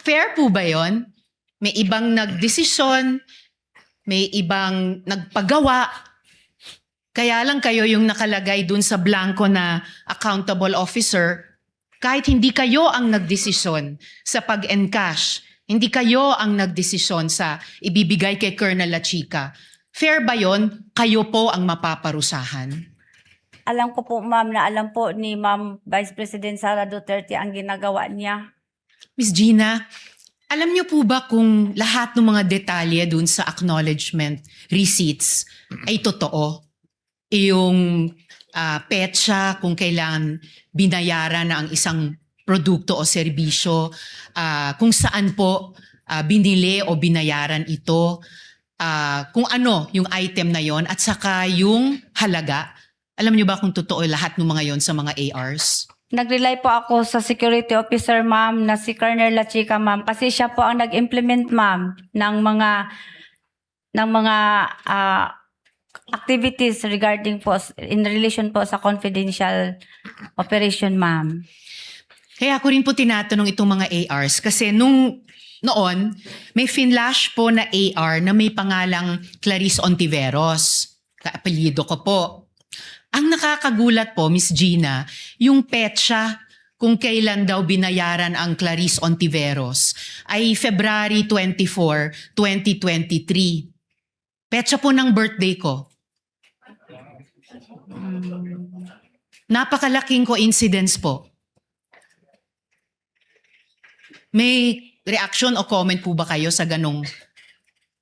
Fair po ba yon? May ibang nagdesisyon, may ibang nagpagawa, kaya lang kayo yung nakalagay dun sa blanco na accountable officer, kahit hindi kayo ang nagdesisyon sa pag-encash, hindi kayo ang nagdesisyon sa ibibigay kay Colonel La Chica. Fair ba yon? Kayo po ang mapaparusahan? Alam ko po, ma'am, na alam po ni Ma'am Vice President Sara Duterte ang ginagawa niya. Miss Gina, alam niyo po ba kung lahat ng mga detalye dun sa acknowledgement receipts ay totoo? Yung petsa kung kailan binayaran na ang isang produkto o serbisyo, kung saan po binili o binayaran ito, kung ano yung item na yon at saka yung halaga. Alam niyo ba kung totoo lahat ng mga yon sa mga ARs? Nag-rely po ako sa security officer, ma'am, na si Colonel La Chica, ma'am, kasi siya po ang nag-implement, ma'am, ng mga activities regarding po in relation po sa confidential operation, ma'am. Kaya ako rin po tinatanong itong mga ARs kasi noon, may finlash po na AR na may pangalang Clarice Ontiveros. Kaapelyido ko po. Ang nakakagulat po, Miss Gina, yung petsa kung kailan daw binayaran ang Clarice Ontiveros ay February 24, 2023. Petsa po ng birthday ko. Napakalaking coincidence po. May reaction o comment po ba kayo sa ganong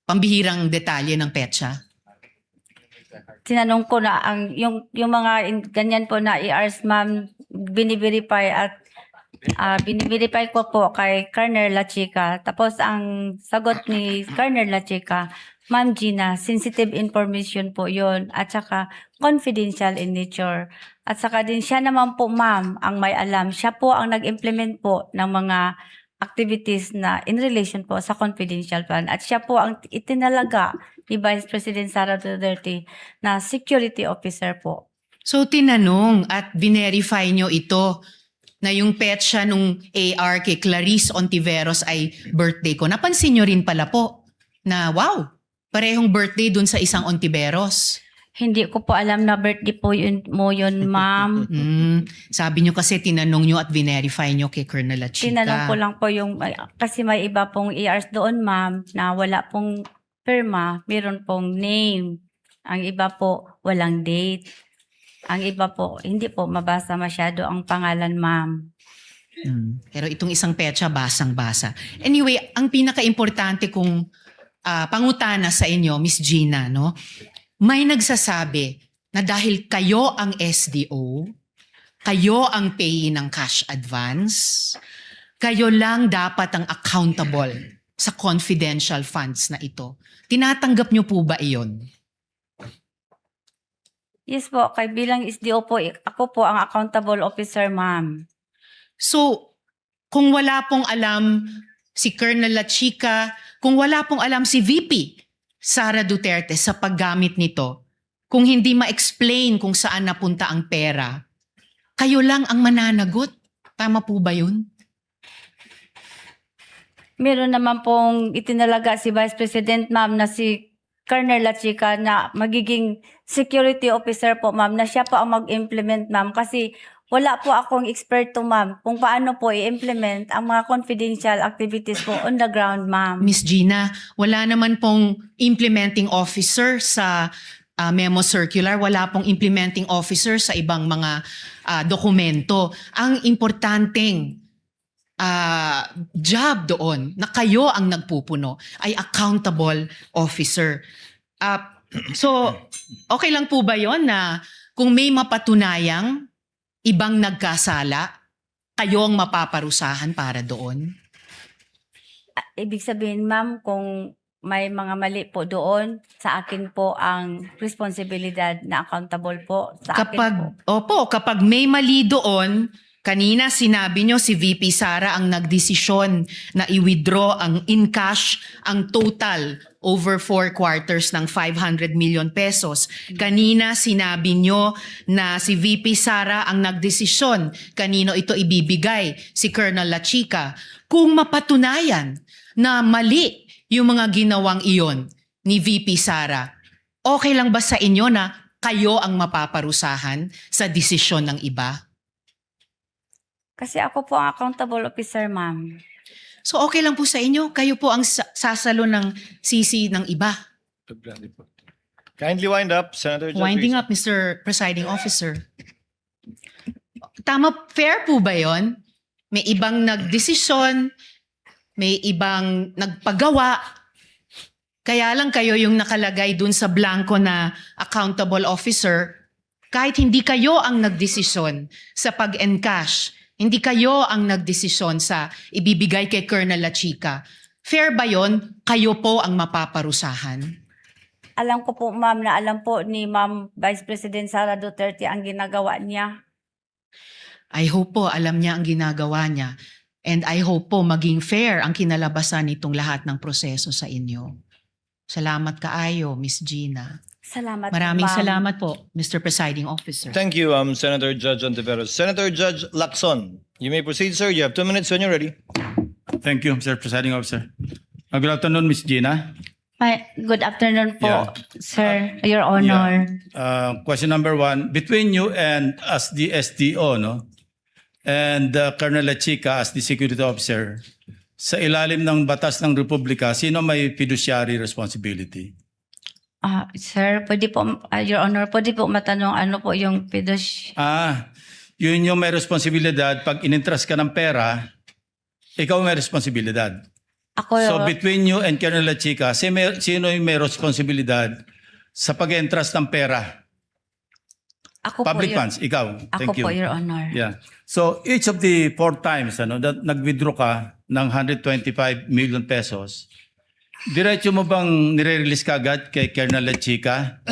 pambihirang detalye ng petsa? Tinanong ko na yung mga ganyan po na ERs, ma'am, biniverify at biniverify ko po kay Colonel La Chica. Tapos ang sagot ni Colonel La Chica, Ma'am Gina, sensitive information po yon at saka confidential in nature. At saka din siya naman po, ma'am, ang may alam. Siya po ang nag-implement po ng mga activities na in relation po sa confidential fund. At siya po ang itinalaga ni Vice President Sara Duterte na security officer po. So tinanong at binerify nyo ito na yung petsa nung AR kay Clarice Ontiveros ay birthday ko. Napansin nyo rin pala po na wow, parehong birthday dun sa isang Ontiveros. Hindi ko po alam na birthday po yun, ma'am. Sabi nyo kasi tinanong nyo at binerify nyo kay Colonel La Chica. Tinanong ko lang po kasi may iba pong ERs doon, ma'am, na wala pong firma, meron pong name. Ang iba po, walang date. Ang iba po, hindi po mabasa masyado ang pangalan, ma'am. Pero itong isang petsa, basang-basa. Anyway, ang pinaka-importante kong pangutana sa inyo, Miss Gina, no? May nagsasabi na dahil kayo ang SDO, kayo ang payee ng cash advance, kayo lang dapat ang accountable sa confidential funds na ito. Tinatanggap niyo po ba iyon? Yes po, kay bilang SDO po, ako po ang accountable officer, ma'am. So, kung wala pong alam si Colonel La Chica, kung wala pong alam si VP Sara Duterte sa paggamit nito, kung hindi ma-explain kung saan napunta ang pera, kayo lang ang mananagot. Tama po ba yun? Meron naman pong itinalaga si Vice President, ma'am, na si Colonel La Chica na magiging security officer po, ma'am, na siya po ang mag-implement, ma'am, kasi wala po akong eksperto, ma'am, kung paano po i-implement ang mga confidential activities po on the ground, ma'am. Miss Gina, wala naman pong implementing officer sa memo circular, wala pong implementing officer sa ibang mga dokumento. Ang importanteng job doon na kayo ang nagpupuno ay accountable officer. So, okay lang po ba yon na kung may mapatunayang ibang nagkasala, kayo ang mapaparusahan para doon? Ibig sabihin, ma'am, kung may mga mali po doon, sa akin po ang responsibilidad na accountable po. Sa akin po. Kapag may mali doon, kanina sinabi nyo si VP Sara ang nagdesisyon na i-withdraw ang in cash ang total over 4 quarters ng 500 million pesos. Kanina sinabi nyo na si VP Sara ang nagdesisyon kanino ito ibibigay, si Colonel La Chica. kung mapatunayan na mali yung mga ginawang iyon ni VP Sara, okay lang ba sa inyo na kayo ang mapaparusahan sa desisyon ng iba? Kasi ako po ang accountable officer, ma'am. So okay lang po sa inyo, kayo po ang sasalo ng sisi ng iba. Kindly wind up, Senator Judge. Winding Risa. up, Mr. Presiding Officer. Tama, fair po ba yon? May ibang nagdesisyon, may ibang nagpagawa, kaya lang kayo yung nakalagay dun sa blanco na accountable officer, kahit hindi kayo ang nagdesisyon sa pag-encash, hindi kayo ang nagdesisyon sa ibibigay kay Colonel La Chica. Fair ba yon? Kayo po ang mapaparusahan. Alam ko po, ma'am, na alam po ni Ma'am Vice President Sara Duterte ang ginagawa niya. I hope po alam niya ang ginagawa niya. And I hope po maging fair ang kinalabasan nitong lahat ng proseso sa inyo. Salamat kaayo, Miss Gina. Salamat po, Maraming ma'am. salamat po, Mr. Presiding Officer. Thank you, Senator Judge Ontiveros. Senator Judge Lacson, you may proceed, sir. You have 2 minutes when you're ready. Thank you, Mr. Presiding Officer. Good afternoon, Ms. Gina. Good afternoon po, Yeah. sir, Your Honor. Question number 1. Between you and as the SDO, no? And Colonel La Chica as the security officer, sa ilalim ng batas ng Republika, sino may fiduciary responsibility? Sir, pwede po, Your Honor, pwede po matanong ano po yung Yun yung may responsibilidad. Pag in-entrust ka ng pera, ikaw may responsibilidad. ako, So between you and Colonel La Chica, sino yung may responsibilidad sa pag-entrust ng pera? ako Public po, funds, ikaw. Ako Thank you. po, Your Honor. Yeah. So each of the 4 times that nag-withdraw ka ng 125 million pesos, diretso mo bang nire-release ka agad kay Colonel La Chica?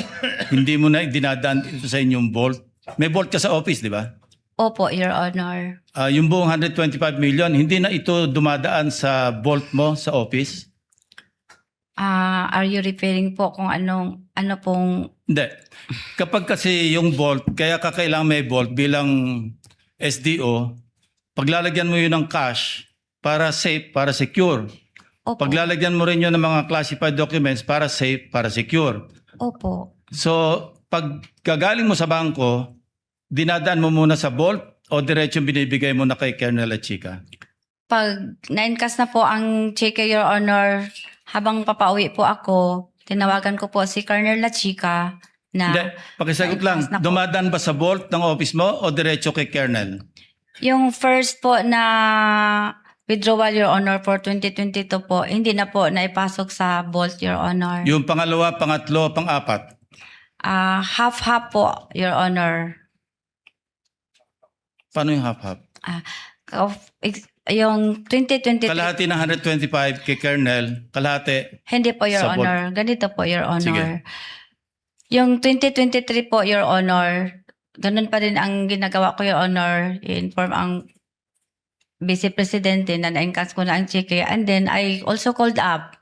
Hindi mo na dinadaan ito sa inyong vault? May vault ka sa office, di ba? Opo, Your Honor. Yung buong 125 million, hindi na ito dumadaan sa vault mo sa office? Are you referring po kung ano pong Hindi. Kapag kasi yung vault, kaya kakailangan may vault bilang SDO, paglalagyan mo yun ng cash para safe, para secure. Opo. Paglalagyan mo rin yun ng mga classified documents para safe, para secure. Opo. So, pag gagaling mo sa bangko, dinadaan mo muna sa vault o diretso binibigay mo na kay Colonel La Chica? Pag na-encash na po ang cheque, Your Honor, habang papauwi po ako, tinawagan ko po si Colonel La Chica na Hindi, pakisagot lang, na po. dumadaan ba sa vault ng office mo o diretso kay Colonel? yung first po na withdrawal, Your Honor, for 2022 po, hindi na po naipasok sa vault, Your Honor. Yung pangalawa, pangatlo, pang-apat? Half-half po, Your Honor. Paano yung half-half? Yung 2023, Kalahati ng 125 kay Colonel, kalahati. hindi po, Your Sa vault. Honor. Ganito po, Your Honor. Sige. Yung 2023 po, Your Honor, ganun pa rin ang ginagawa ko, Your Honor. I-inform ang Vice Presidente na na-encash ko na ang cheque. And then, I also called up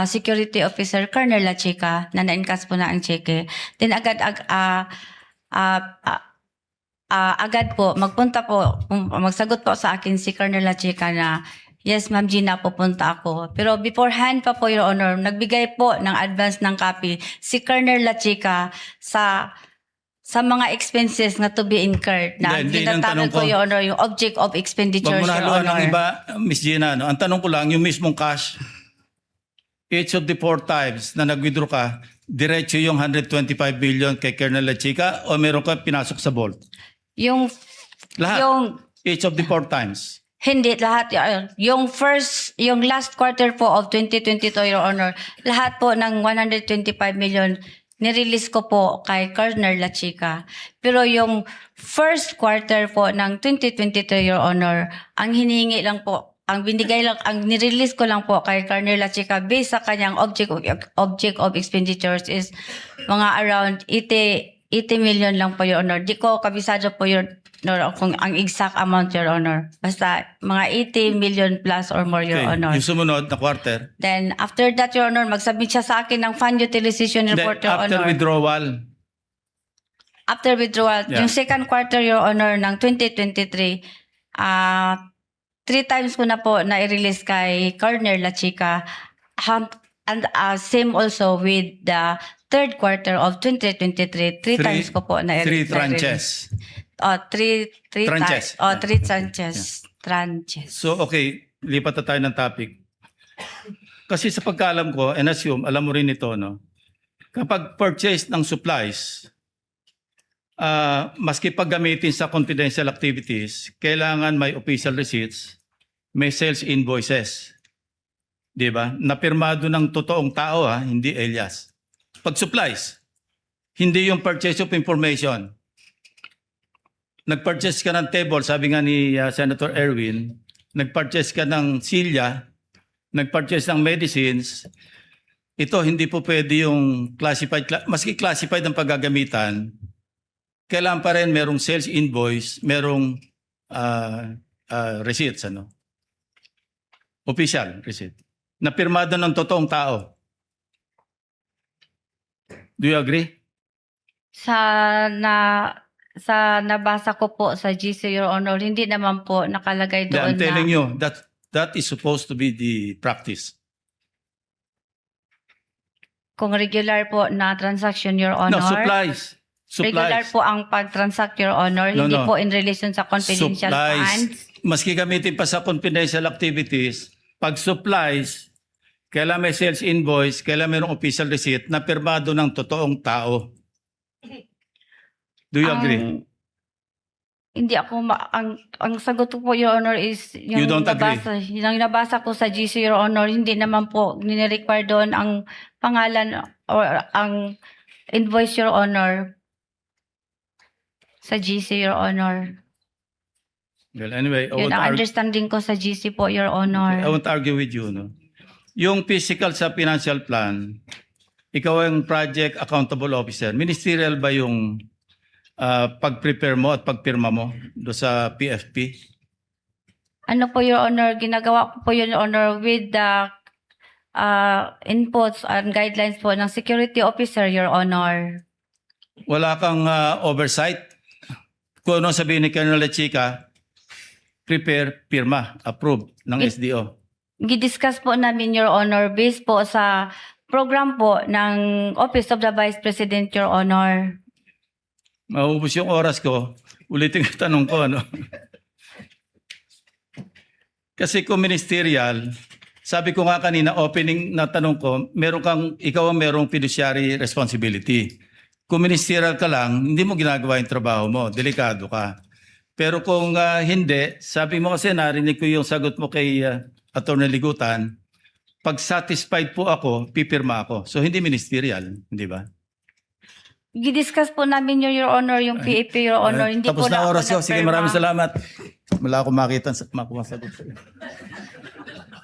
Security Officer Colonel La Chica na na-encash po na ang cheque. Then, agad po, magsagot po sa akin si Colonel La Chica na, yes, Ma'am Gina, pupunta ako. Pero beforehand pa po, Your Honor, nagbigay po ng advance ng copy si Colonel La Chica sa mga expenses na to be incurred na Hindi, yun ang tinatawag tanong ko, ko. Your Honor, yung object of Huwag expenditures, mo na Your haluan Honor. ng iba, Miss Gina. No? Ang tanong ko lang, yung mismong cash, each of the 4 times na nag-withdraw ka, diretso yung 125 billion kay Colonel La Chica o meron ka pinasok sa vault? Yung, Lahat. yung, Each of the 4 times. hindi, lahat, yung last quarter po of 2022, Your Honor, lahat po ng 125 million, nirelease ko po kay Colonel La Chica. Pero yung first quarter po ng 2023, Your Honor, ang hinihingi lang po, ang nirelease ko lang po kay Colonel La Chica based sa kanyang object of expenditures is mga around 80 million lang po, Your Honor. Di ko kabisado po, Your Honor, kung ang exact amount, Your Honor. Basta mga 80 million plus or more, Your Okay. Honor. Yung sumunod na quarter. Then, after that, Your Honor, mag-submit siya sa akin ng fund utilization Then, report, Your after Honor. withdrawal, After withdrawal, Yeah. yung second quarter, Your Honor, ng 2023, 3 times ko na po na-release kay Colonel La Chica. And same also with the third quarter of 2023. 3 times ko po Three na-release. tranches. Three Tranches. three tranches. Tranches. So, okay, lipat na tayo ng topic. Kasi sa pagkaalam ko, and assume, alam mo rin ito, no? Kapag purchase ng supplies, maski paggamitin sa confidential activities, kailangan may official receipts, may sales invoices. Di ba? Napirmado ng totoong tao, hindi alias. Pag supplies, hindi yung purchase of information. Nag-purchase ka ng table, sabi nga ni Senator Erwin, nag-purchase ka ng silya, nag-purchase ng medicines, ito hindi po pwede yung classified, maski classified ang paggagamitan, kailangan pa rin merong sales invoice, merong receipts, ano? Official receipt. Na pirmado ng totoong tao. Do you agree? Sa nabasa ko po sa GC, Your Honor, hindi naman po nakalagay doon I'm telling you, that is supposed to be the practice. kung regular po na transaction, Your Honor. No, supplies. Regular Supplies. po ang pag-transact, Your Honor, No, hindi no. po in relation sa confidential funds. Maski gamitin pa sa confidential activities, pag supplies, kailangan may sales invoice, kailangan mayroong official receipt na pirmado ng totoong tao. Do you agree? Hindi ako ang sagot ko po, Your Honor, is You don't agree? yung nabasa ko sa GC, Your Honor, hindi naman po nire-require doon ang pangalan or ang invoice, Your Honor, sa GC, Your Honor. Well, anyway, Yun ang understanding ko sa GC po, Your Honor. I won't argue with you. No? Yung physical sa financial plan, ikaw ang project accountable officer. Ministerial ba yung pag-prepare mo at pagpirma mo do sa PFP? Ano po, Your Honor, ginagawa ko po, Your Honor, with the inputs and guidelines po ng security officer, Your Honor. Wala kang oversight? Kung ano sabihin ni Colonel Lechica, prepare, pirma, approve ng SDO. Gidiscuss po namin, Your Honor, based po sa program po ng Office of the Vice President, Your Honor. Maubos yung oras ko, ulitin ko tanong ko, ano? Kasi kung ministerial, sabi ko nga kanina, opening na tanong ko, ikaw ang merong fiduciary responsibility. Kung ministerial ka lang, hindi mo ginagawa yung trabaho mo, delikado ka. Pero kung hindi, sabi mo kasi narinig ko yung sagot mo kay Atty. Ligutan, pag satisfied po ako, pipirma ako. So hindi ministerial, hindi ba? Gidiscuss po namin, Your Honor, yung PAP, Your Honor. Hindi Tapos po na ako oras ko. Sige, nagpirma. maraming salamat. Wala akong makuha sagot.